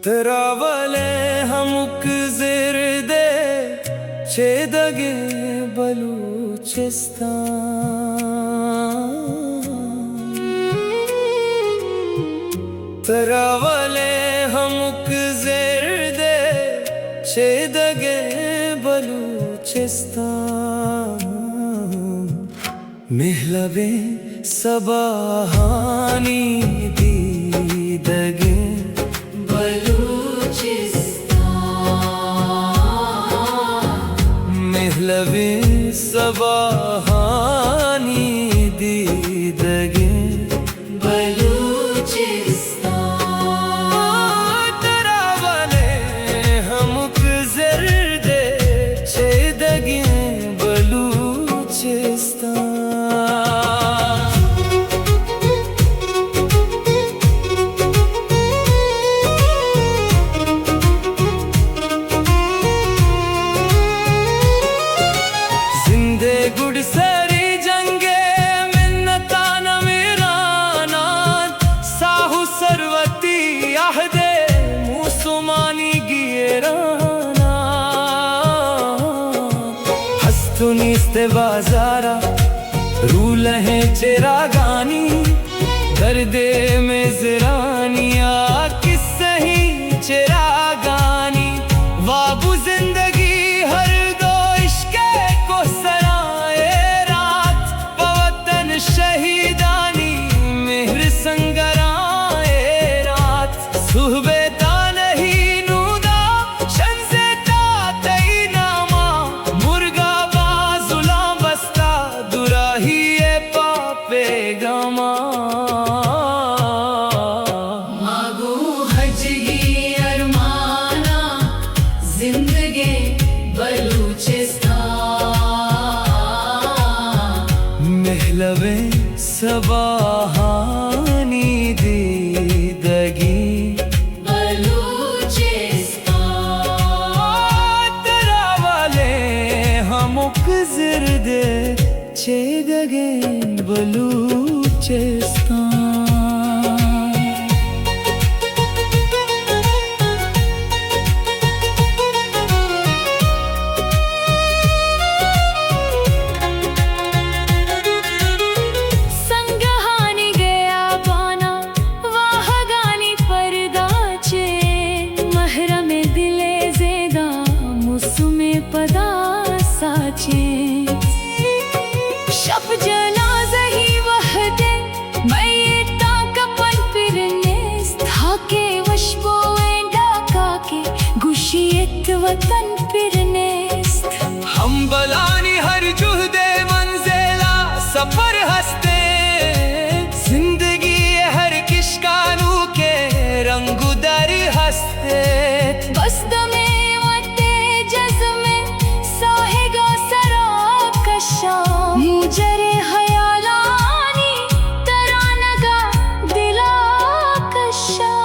तरावले हमक ज़िरदे चेदगे बलूचिस्तान। तरावले हमक ज़िरदे चेदगे बलूचिस्तान। महलबे सबाहानी दीदगे महलबे सबाहानी दीदगे बलूचिस्तान। तरावले हमक ज़िरदे चेदगे बलूचिस्तान। गुड़सरी जंगे मिन्नतान मीरानान साहु सरवती आहदे मुसुमानी गियराना। हस्तुनिस्ते बाजारा रूलहे चिरागानी दर्दे में ज़रानिया किस्से ही चिरागानी। वाबू जिंदगी हर दो इश्के को शहीदानी मेहर संगराए रात सुहबे नहीं नूदा शंसे तातई नामा मुर्गा बाजुला बस्ता दुराही पापे गमा। मागू हजगी अरमाना जिंदगी बलूचिस्तान। महलबे सबाहानी दीदगी बलूचिस्तान। तरावले हमक ज़िरदे चेदगे बलूचिस्तान। शब जनाज़ा ही वहदे मैयता कपन फिरनेस धाके वशबो डाका के गुशियत वतन फिरनेस। हम बलानी हर जुहदे मंजिला सफर हंसते जिंदगी हर किशकानू के रंगू दर हंसते। बस दमे वते जज़्मे साहेगा सराब कशा मुजरे हयालानी तरानगा दिला कशा।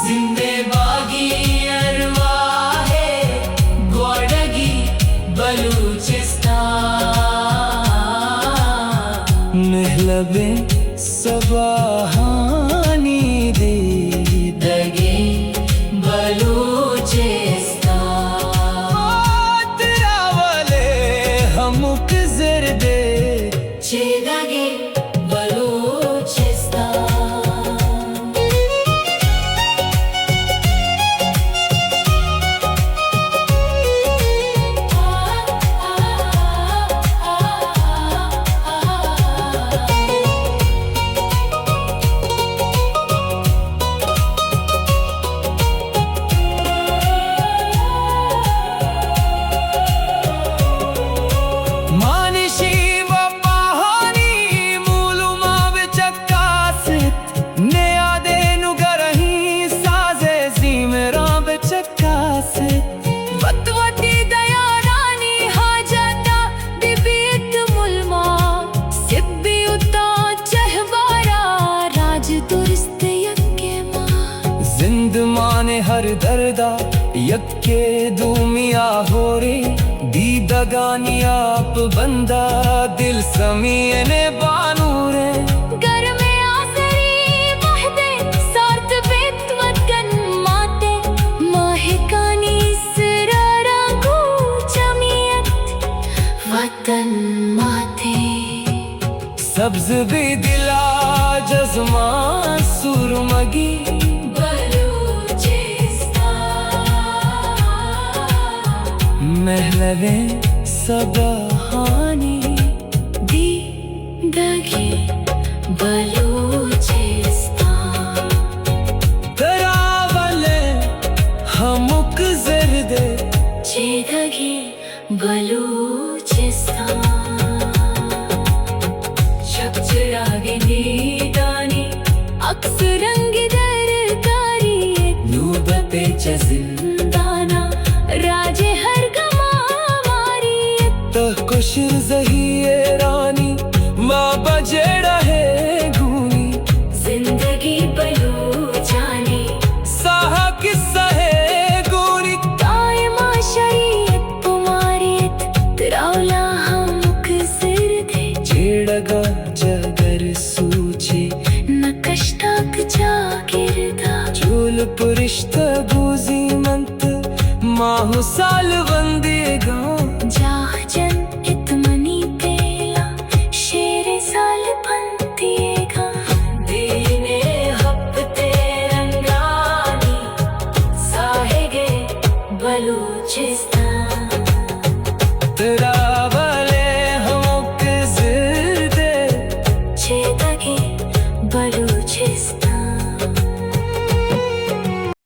जिंदे बागी अरवाहे गोडगी बलूचिस्तान। महलबे सबाहानी दीदगी बलूचिस्तान। तरावले हमक ज़िरदे चेदगे बलूचिस्तान। जिंदमाने हर दर्दा यक्के दूमिया हो रे दीदगानी आप बंदा दिल समीने बानू रे। घर में आसरी वहदे सार्थ बेत वतन सब्ज भी दिला जज़मा सुरमगी महलवे सबहानी दीदगी बलूचिस्तान तरावले हमक ज़र्दे चेदगी बलूचिस्तान शब्चरागे नीदानी अक्सर रंग दरकारी नूबते जिंदाना राजे हर गमावारी कुशर जहिए रानी माँ बजेड़ा है घूनी जिंदगी बलूचानी साहा किस्सा है गोरी कायमा शरीयत पुमारियत तरावला हमक सिरदे चेड़गा जगर सूचे न कष्टाक जागिरदा चूल पुरिश्त बूजी मंत माहु साल वंदे गाँव